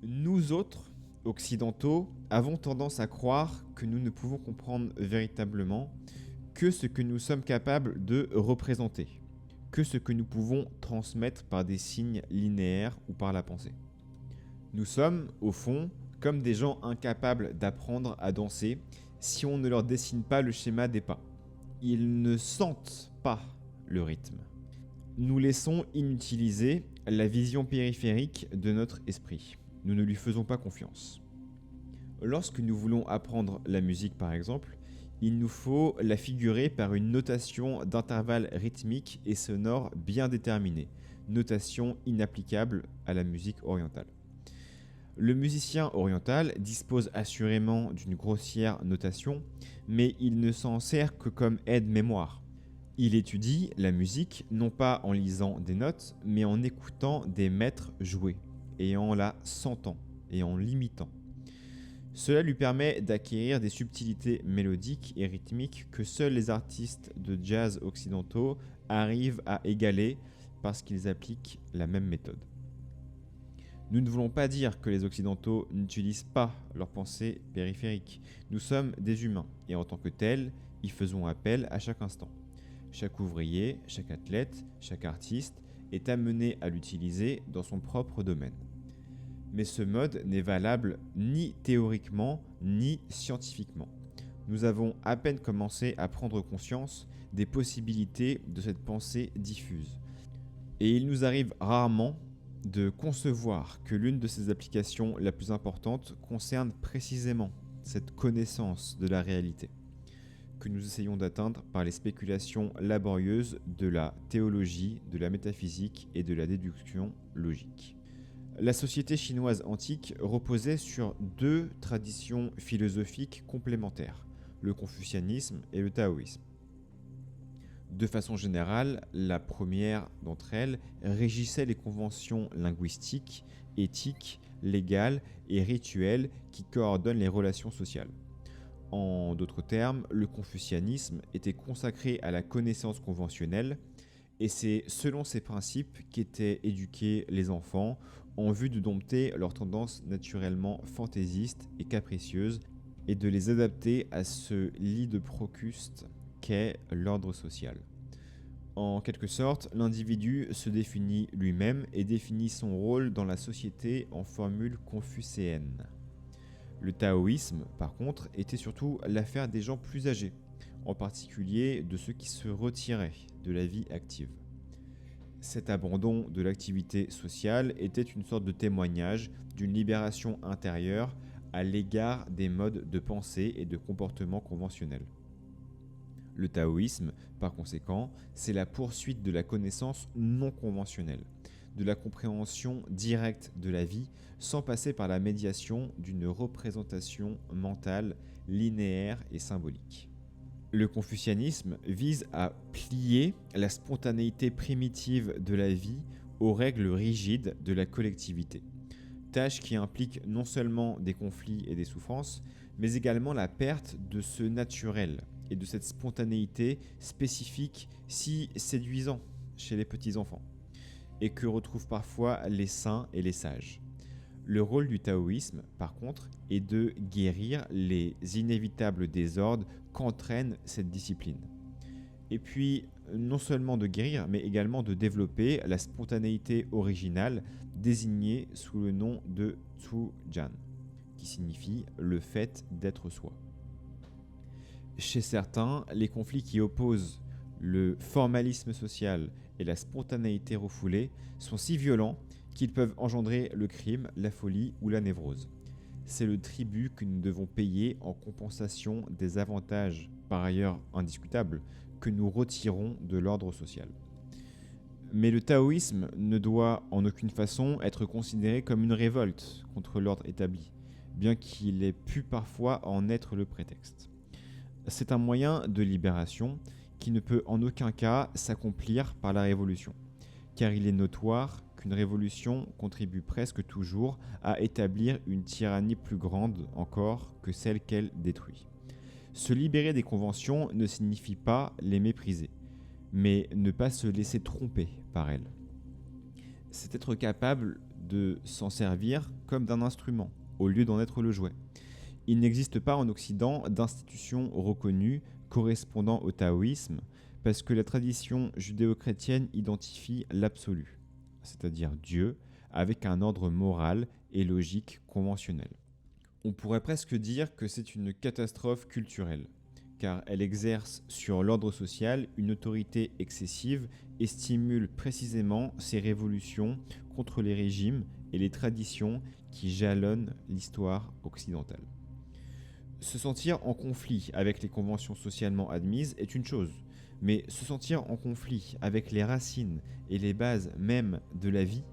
Nous autres, occidentaux, avons tendance à croire que nous ne pouvons comprendre véritablement que ce que nous sommes capables de représenter, que ce que nous pouvons transmettre par des signes linéaires ou par la pensée. Nous sommes, au fond, comme des gens incapables d'apprendre à danser si on ne leur dessine pas le schéma des pas. Ils ne sentent pas le rythme. Nous laissons inutiliser la vision périphérique de notre esprit. Nous ne lui faisons pas confiance. Lorsque nous voulons apprendre la musique par exemple, il nous faut la figurer par une notation d'intervalles rythmiques et sonores bien déterminée, notation inapplicable à la musique orientale. Le musicien oriental dispose assurément d'une grossière notation, mais il ne s'en sert que comme aide-mémoire. Il étudie la musique non pas en lisant des notes, mais en écoutant des maîtres jouer, et en la sentant, et en l'imitant. Cela lui permet d'acquérir des subtilités mélodiques et rythmiques que seuls les artistes de jazz occidentaux arrivent à égaler parce qu'ils appliquent la même méthode. Nous ne voulons pas dire que les occidentaux n'utilisent pas leur pensée périphérique. Nous sommes des humains, et en tant que tels, y faisons appel à chaque instant. Chaque ouvrier, chaque athlète, chaque artiste est amené à l'utiliser dans son propre domaine. Mais ce mode n'est valable ni théoriquement ni scientifiquement. Nous avons à peine commencé à prendre conscience des possibilités de cette pensée diffuse. Et il nous arrive rarement de concevoir que l'une de ces applications la plus importante concerne précisément cette connaissance de la réalité que nous essayons d'atteindre par les spéculations laborieuses de la théologie, de la métaphysique et de la déduction logique. La société chinoise antique reposait sur deux traditions philosophiques complémentaires, le confucianisme et le taoïsme. De façon générale, la première d'entre elles régissait les conventions linguistiques, éthiques, légales et rituelles qui coordonnent les relations sociales. En d'autres termes, le confucianisme était consacré à la connaissance conventionnelle et c'est selon ces principes qu'étaient éduqués les enfants en vue de dompter leurs tendances naturellement fantaisistes et capricieuses et de les adapter à ce lit de Procuste qu'est l'ordre social. En quelque sorte, l'individu se définit lui-même et définit son rôle dans la société en formule confucéenne. Le taoïsme, par contre, était surtout l'affaire des gens plus âgés, en particulier de ceux qui se retiraient de la vie active. Cet abandon de l'activité sociale était une sorte de témoignage d'une libération intérieure à l'égard des modes de pensée et de comportement conventionnels. Le taoïsme, par conséquent, c'est la poursuite de la connaissance non conventionnelle, de la compréhension directe de la vie sans passer par la médiation d'une représentation mentale linéaire et symbolique. Le confucianisme vise à plier la spontanéité primitive de la vie aux règles rigides de la collectivité, tâche qui implique non seulement des conflits et des souffrances, mais également la perte de ce naturel et de cette spontanéité spécifique si séduisant chez les petits-enfants, et que retrouvent parfois les saints et les sages. Le rôle du taoïsme, par contre, est de guérir les inévitables désordres qu'entraîne cette discipline. Et puis, non seulement de guérir, mais également de développer la spontanéité originale désignée sous le nom de Zhujian, qui signifie le fait d'être soi. Chez certains, les conflits qui opposent le formalisme social et la spontanéité refoulée sont si violents qu'ils peuvent engendrer le crime, la folie ou la névrose. C'est le tribut que nous devons payer en compensation des avantages, par ailleurs indiscutables, que nous retirons de l'ordre social. Mais le taoïsme ne doit en aucune façon être considéré comme une révolte contre l'ordre établi, bien qu'il ait pu parfois en être le prétexte. C'est un moyen de libération qui ne peut en aucun cas s'accomplir par la révolution, car il est notoire qu'une révolution contribue presque toujours à établir une tyrannie plus grande encore que celle qu'elle détruit. Se libérer des conventions ne signifie pas les mépriser, mais ne pas se laisser tromper par elles. C'est être capable de s'en servir comme d'un instrument, au lieu d'en être le jouet. Il n'existe pas en Occident d'institution reconnue correspondant au taoïsme, parce que la tradition judéo-chrétienne identifie l'absolu, c'est-à-dire Dieu, avec un ordre moral et logique conventionnel. On pourrait presque dire que c'est une catastrophe culturelle, car elle exerce sur l'ordre social une autorité excessive et stimule précisément ces révolutions contre les régimes et les traditions qui jalonnent l'histoire occidentale. Se sentir en conflit avec les conventions socialement admises est une chose, mais se sentir en conflit avec les racines et les bases même de la vie,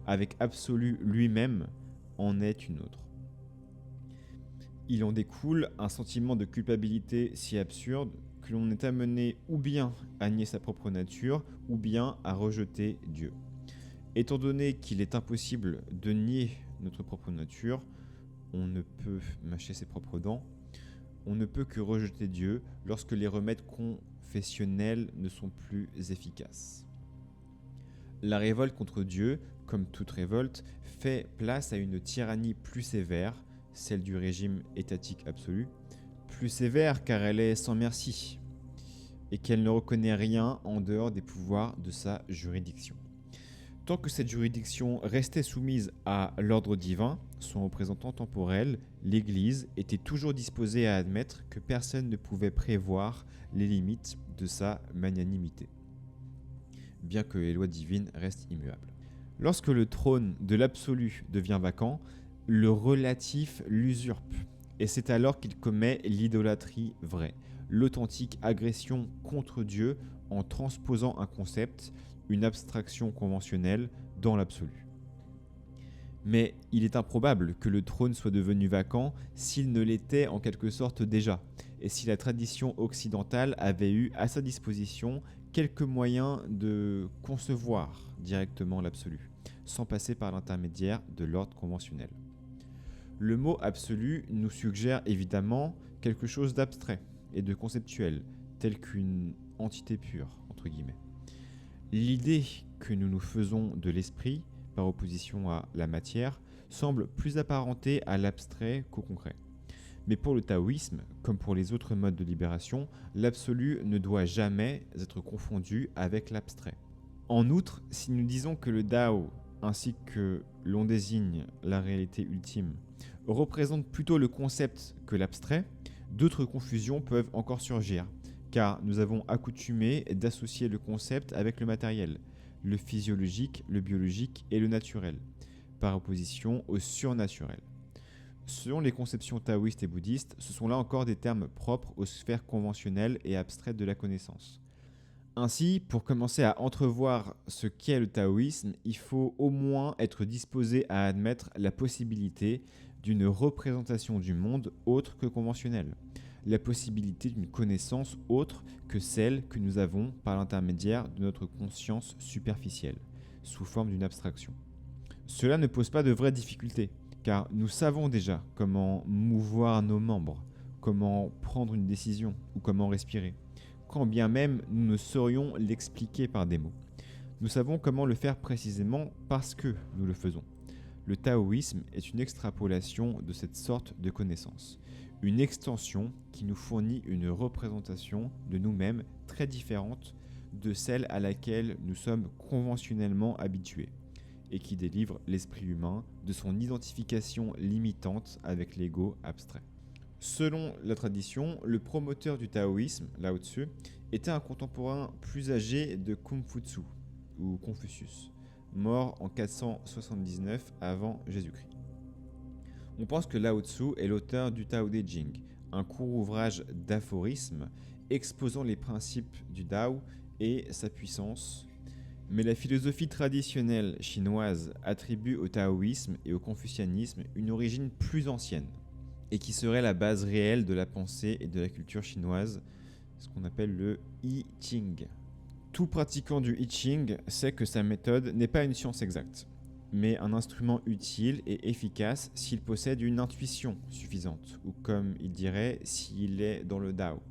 avec Absolu lui-même, en est une autre. Il en découle un sentiment de culpabilité si absurde que l'on est amené ou bien à nier sa propre nature ou bien à rejeter Dieu. Étant donné qu'il est impossible de nier notre propre nature, on ne peut mâcher ses propres dents, on ne peut que rejeter Dieu lorsque les remèdes confessionnels ne sont plus efficaces. La révolte contre Dieu, comme toute révolte, fait place à une tyrannie plus sévère, celle du régime étatique absolu, plus sévère car elle est sans merci et qu'elle ne reconnaît rien en dehors des pouvoirs de sa juridiction. Tant que cette juridiction restait soumise à l'ordre divin, son représentant temporel, l'Église, était toujours disposée à admettre que personne ne pouvait prévoir les limites de sa magnanimité, bien que les lois divines restent immuables. Lorsque le trône de l'absolu devient vacant, le relatif l'usurpe, et c'est alors qu'il commet l'idolâtrie vraie, l'authentique agression contre Dieu en transposant un concept, une abstraction conventionnelle, dans l'absolu. Mais il est improbable que le trône soit devenu vacant s'il ne l'était en quelque sorte déjà, et si la tradition occidentale avait eu à sa disposition quelques moyens de concevoir directement l'absolu, sans passer par l'intermédiaire de l'ordre conventionnel. Le mot absolu nous suggère évidemment quelque chose d'abstrait et de conceptuel, tel qu'une entité pure, entre guillemets. L'idée que nous nous faisons de l'esprit, par opposition à la matière, semble plus apparentée à l'abstrait qu'au concret. Mais pour le taoïsme, comme pour les autres modes de libération, l'absolu ne doit jamais être confondu avec l'abstrait. En outre, si nous disons que le Dao, ainsi que l'on désigne la réalité ultime, représente plutôt le concept que l'abstrait, d'autres confusions peuvent encore surgir, car nous avons accoutumé d'associer le concept avec le matériel, le physiologique, le biologique et le naturel, par opposition au surnaturel. Selon les conceptions taoïstes et bouddhistes, ce sont là encore des termes propres aux sphères conventionnelles et abstraites de la connaissance. Ainsi, pour commencer à entrevoir ce qu'est le taoïsme, il faut au moins être disposé à admettre la possibilité d'une représentation du monde autre que conventionnelle, la possibilité d'une connaissance autre que celle que nous avons par l'intermédiaire de notre conscience superficielle, sous forme d'une abstraction. Cela ne pose pas de vraies difficultés, car nous savons déjà comment mouvoir nos membres, comment prendre une décision ou comment respirer, quand bien même nous ne saurions l'expliquer par des mots. Nous savons comment le faire précisément parce que nous le faisons. Le taoïsme est une extrapolation de cette sorte de connaissance, une extension qui nous fournit une représentation de nous-mêmes très différente de celle à laquelle nous sommes conventionnellement habitués, et qui délivre l'esprit humain de son identification limitante avec l'ego abstrait. Selon la tradition, le promoteur du taoïsme, Lao Tzu, était un contemporain plus âgé de Kongfutsu, ou Confucius, mort en 479 avant Jésus-Christ. On pense que Lao Tzu est l'auteur du Tao Te Ching, un court ouvrage d'aphorismes exposant les principes du Tao et sa puissance. Mais la philosophie traditionnelle chinoise attribue au taoïsme et au confucianisme une origine plus ancienne, et qui serait la base réelle de la pensée et de la culture chinoise, ce qu'on appelle le I Ching. Tout pratiquant du I Ching sait que sa méthode n'est pas une science exacte, mais un instrument utile et efficace s'il possède une intuition suffisante, ou comme il dirait, s'il est dans le Dao.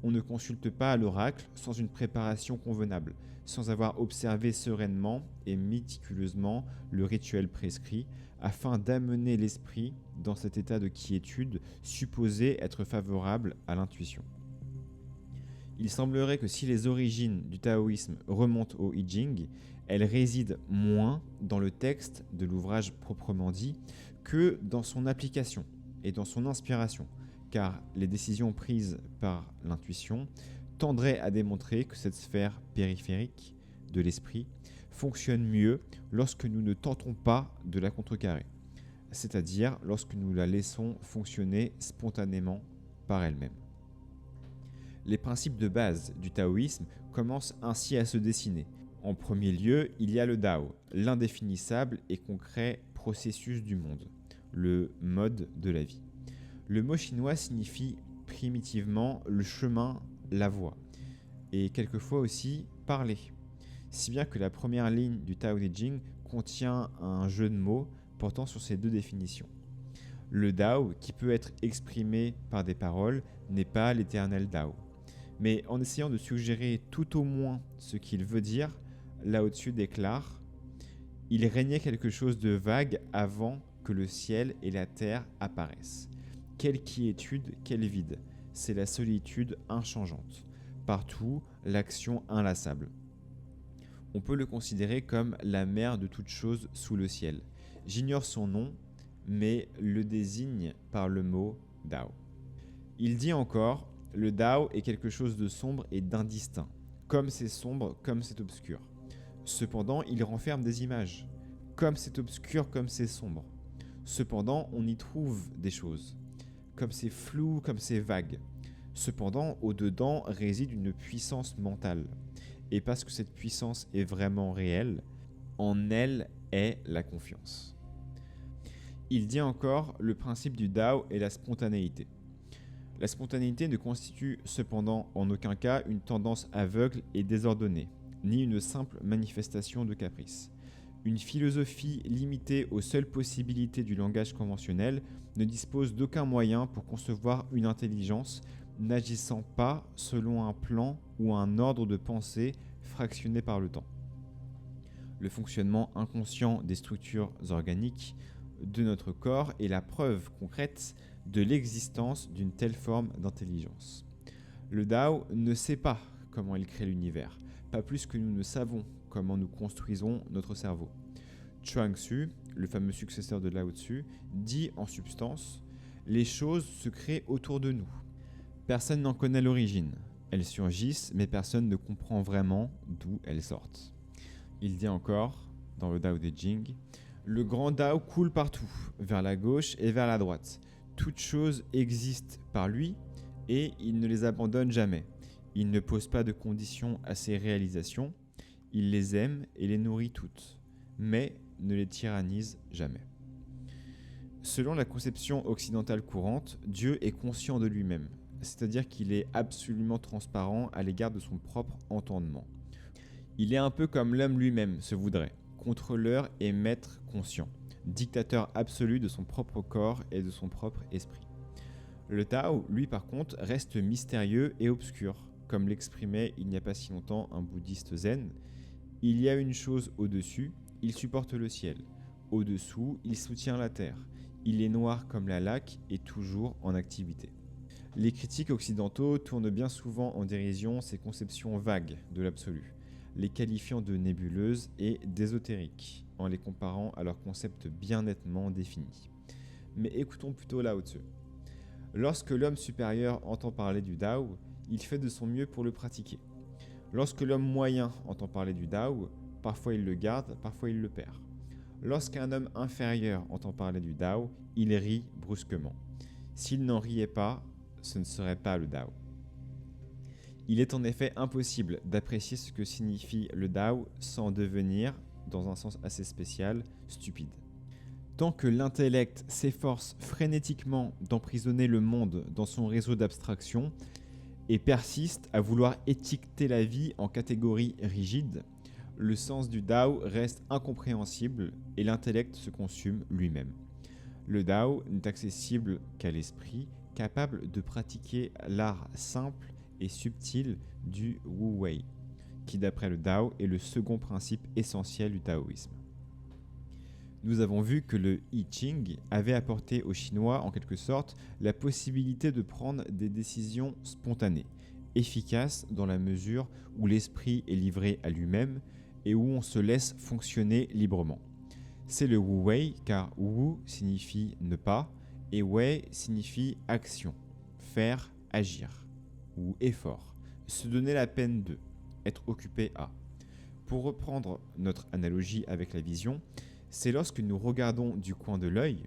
On ne consulte pas l'oracle sans une préparation convenable, sans avoir observé sereinement et méticuleusement le rituel prescrit, afin d'amener l'esprit dans cet état de quiétude supposé être favorable à l'intuition. Il semblerait que si les origines du taoïsme remontent au I Ching, elles résident moins dans le texte de l'ouvrage proprement dit que dans son application et dans son inspiration, car les décisions prises par l'intuition tendraient à démontrer que cette sphère périphérique de l'esprit fonctionne mieux lorsque nous ne tentons pas de la contrecarrer, c'est-à-dire lorsque nous la laissons fonctionner spontanément par elle-même. Les principes de base du taoïsme commencent ainsi à se dessiner. En premier lieu, il y a le Dao, l'indéfinissable et concret processus du monde, le mode de la vie. Le mot chinois signifie primitivement le chemin, la voie, et quelquefois aussi parler, si bien que la première ligne du Tao Te Ching contient un jeu de mots portant sur ces deux définitions. Le Dao, qui peut être exprimé par des paroles, n'est pas l'éternel Dao. Mais en essayant de suggérer tout au moins ce qu'il veut dire, Lao-Tzu déclare « Il régnait quelque chose de vague avant que le ciel et la terre apparaissent. Quelle quiétude, quel vide, c'est la solitude inchangeante. Partout, l'action inlassable. » On peut le considérer comme la mère de toute chose sous le ciel. J'ignore son nom, mais le désigne par le mot Dao. Il dit encore « Le Dao est quelque chose de sombre et d'indistinct, comme c'est sombre, comme c'est obscur. Cependant, il renferme des images, comme c'est obscur, comme c'est sombre. Cependant, on y trouve des choses, comme c'est flou, comme c'est vague. Cependant, au-dedans réside une puissance mentale. Et parce que cette puissance est vraiment réelle, en elle est la confiance. » Il dit encore « Le principe du Dao est la spontanéité. » La spontanéité ne constitue cependant en aucun cas une tendance aveugle et désordonnée, ni une simple manifestation de caprice. Une philosophie limitée aux seules possibilités du langage conventionnel ne dispose d'aucun moyen pour concevoir une intelligence n'agissant pas selon un plan ou un ordre de pensée fractionné par le temps. Le fonctionnement inconscient des structures organiques de notre corps est la preuve concrète de l'existence d'une telle forme d'intelligence. Le Dao ne sait pas comment il crée l'univers, pas plus que nous ne savons comment nous construisons notre cerveau. Chuang-Tzu, le fameux successeur de Lao Tzu, dit en substance « Les choses se créent autour de nous. Personne n'en connaît l'origine. Elles surgissent, mais personne ne comprend vraiment d'où elles sortent. » Il dit encore, dans le Tao Te Ching, « Le grand Dao coule partout, vers la gauche et vers la droite. Toutes choses existent par lui et il ne les abandonne jamais. Il ne pose pas de conditions à ses réalisations. Il les aime et les nourrit toutes, mais ne les tyrannise jamais. » Selon la conception occidentale courante, Dieu est conscient de lui-même, c'est-à-dire qu'il est absolument transparent à l'égard de son propre entendement. Il est un peu comme l'homme lui-même se voudrait, contrôleur et maître conscient, dictateur absolu de son propre corps et de son propre esprit. Le Tao, lui par contre, reste mystérieux et obscur, comme l'exprimait il n'y a pas si longtemps un bouddhiste zen. Il y a une chose au-dessus, il supporte le ciel. Au-dessous, il soutient la terre. Il est noir comme la laque et toujours en activité. Les critiques occidentaux tournent bien souvent en dérision ces conceptions vagues de l'absolu, les qualifiant de nébuleuses et d'ésotériques, en les comparant à leurs concepts bien nettement définis. Mais écoutons plutôt Lao Tzu. Lorsque l'homme supérieur entend parler du Dao, il fait de son mieux pour le pratiquer. Lorsque l'homme moyen entend parler du Dao, parfois il le garde, parfois il le perd. Lorsqu'un homme inférieur entend parler du Dao, il rit brusquement. S'il n'en riait pas, ce ne serait pas le Dao. Il est en effet impossible d'apprécier ce que signifie le Dao sans devenir, dans un sens assez spécial, stupide. Tant que l'intellect s'efforce frénétiquement d'emprisonner le monde dans son réseau d'abstraction et persiste à vouloir étiqueter la vie en catégories rigides, le sens du Dao reste incompréhensible et l'intellect se consume lui-même. Le Dao n'est accessible qu'à l'esprit, capable de pratiquer l'art simple et subtil du Wu Wei, qui d'après le Tao est le second principe essentiel du taoïsme. Nous avons vu que le I Ching avait apporté aux Chinois, en quelque sorte, la possibilité de prendre des décisions spontanées, efficaces dans la mesure où l'esprit est livré à lui-même et où on se laisse fonctionner librement. C'est le Wu Wei, car Wu signifie ne pas et Wei signifie action, faire, agir, ou effort, se donner la peine de, être occupé à. Pour reprendre notre analogie avec la vision, c'est lorsque nous regardons du coin de l'œil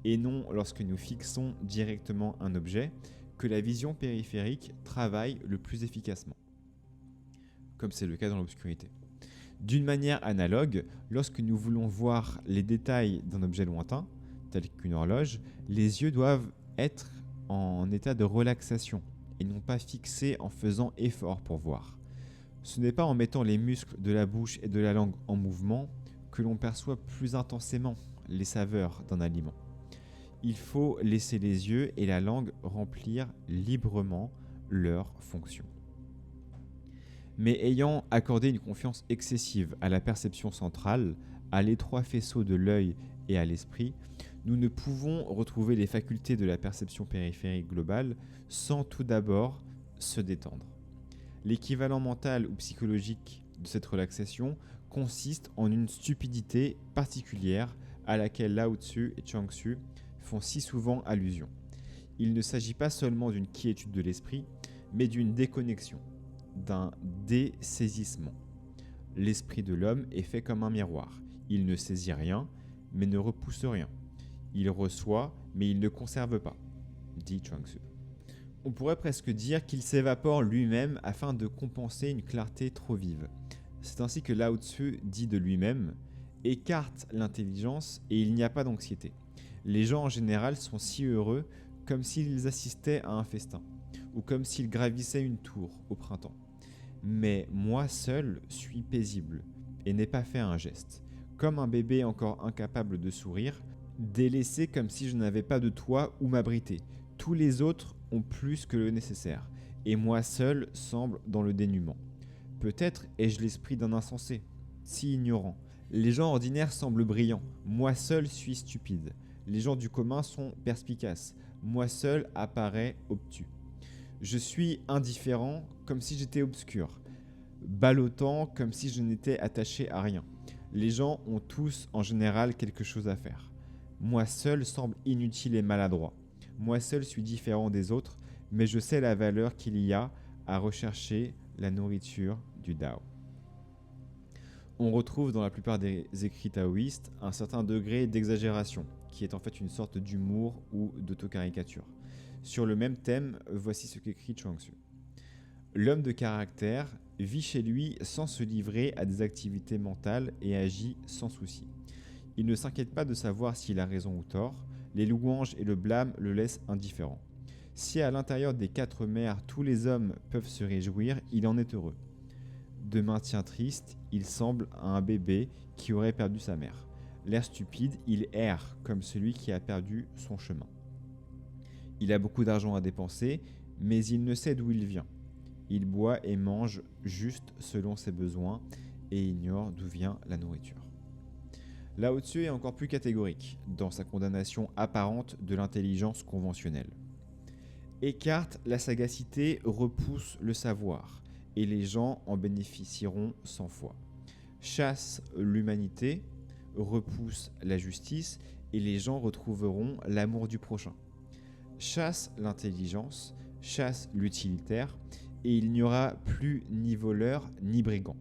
et non lorsque nous fixons directement un objet que la vision périphérique travaille le plus efficacement, comme c'est le cas dans l'obscurité. D'une manière analogue, lorsque nous voulons voir les détails d'un objet lointain, tel qu'une horloge, les yeux doivent être en état de relaxation et non pas fixés en faisant effort pour voir. Ce n'est pas en mettant les muscles de la bouche et de la langue en mouvement que l'on perçoit plus intensément les saveurs d'un aliment. Il faut laisser les yeux et la langue remplir librement leur fonction. Mais ayant accordé une confiance excessive à la perception centrale, à l'étroit faisceau de l'œil et à l'esprit, nous ne pouvons retrouver les facultés de la perception périphérique globale sans tout d'abord se détendre. L'équivalent mental ou psychologique de cette relaxation consiste en une stupidité particulière à laquelle Lao Tzu et Chuang Tzu font si souvent allusion. Il ne s'agit pas seulement d'une quiétude de l'esprit, mais d'une déconnexion, d'un dessaisissement. L'esprit de l'homme est fait comme un miroir. Il ne saisit rien, mais ne repousse rien. Il reçoit, mais il ne conserve pas, dit Chuang Tzu. On pourrait presque dire qu'il s'évapore lui-même afin de compenser une clarté trop vive. C'est ainsi que Lao Tzu dit de lui-même « Écarte l'intelligence et il n'y a pas d'anxiété. Les gens en général sont si heureux comme s'ils assistaient à un festin, ou comme s'ils gravissaient une tour au printemps. Mais moi seul suis paisible et n'ai pas fait un geste, comme un bébé encore incapable de sourire, délaissé comme si je n'avais pas de toit où m'abriter. Tous les autres ont plus que le nécessaire, et moi seul semble dans le dénuement. Peut-être ai-je l'esprit d'un insensé, si ignorant. Les gens ordinaires semblent brillants, moi seul suis stupide. Les gens du commun sont perspicaces, moi seul apparais obtus. Je suis indifférent comme si j'étais obscur, ballottant comme si je n'étais attaché à rien. Les gens ont tous en général quelque chose à faire. Moi seul semble inutile et maladroit. Moi seul suis différent des autres, mais je sais la valeur qu'il y a à rechercher la nourriture du Tao. On retrouve dans la plupart des écrits taoïstes un certain degré d'exagération, qui est en fait une sorte d'humour ou d'autocaricature. Sur le même thème, voici ce qu'écrit Chuang Tzu. L'homme de caractère vit chez lui sans se livrer à des activités mentales et agit sans souci. Il ne s'inquiète pas de savoir s'il a raison ou tort, les louanges et le blâme le laissent indifférent. Si à l'intérieur des quatre mers tous les hommes peuvent se réjouir, il en est heureux. De maintien triste, il semble à un bébé qui aurait perdu sa mère. L'air stupide, il erre comme celui qui a perdu son chemin. Il a beaucoup d'argent à dépenser, mais il ne sait d'où il vient. Il boit et mange juste selon ses besoins et ignore d'où vient la nourriture. Lao Tzu est encore plus catégorique dans sa condamnation apparente de l'intelligence conventionnelle. Écarte la sagacité, repousse le savoir, et les gens en bénéficieront 100 fois. Chasse l'humanité, repousse la justice, et les gens retrouveront l'amour du prochain. Chasse l'intelligence, chasse l'utilitaire, et il n'y aura plus ni voleur ni brigand.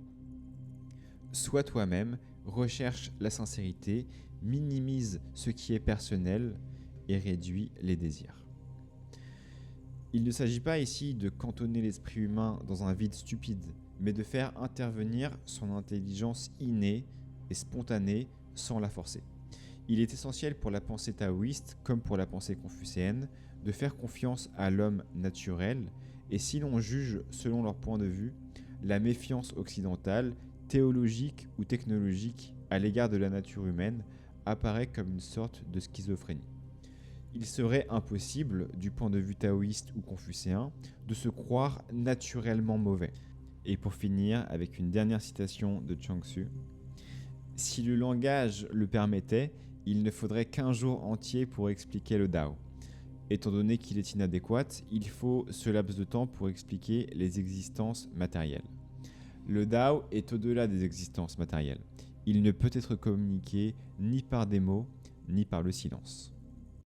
Sois toi-même, recherche la sincérité, minimise ce qui est personnel et réduit les désirs. Il ne s'agit pas ici de cantonner l'esprit humain dans un vide stupide, mais de faire intervenir son intelligence innée et spontanée sans la forcer. Il est essentiel pour la pensée taoïste, comme pour la pensée confucéenne, de faire confiance à l'homme naturel, et si l'on juge selon leur point de vue, la méfiance occidentale, théologique ou technologique à l'égard de la nature humaine, apparaît comme une sorte de schizophrénie. Il serait impossible, du point de vue taoïste ou confucéen, de se croire naturellement mauvais. Et pour finir, avec une dernière citation de Chuang Tzu, « Si le langage le permettait, il ne faudrait qu'un jour entier pour expliquer le Dao. Étant donné qu'il est inadéquat, il faut ce laps de temps pour expliquer les existences matérielles. Le Dao est au-delà des existences matérielles. Il ne peut être communiqué ni par des mots, ni par le silence. »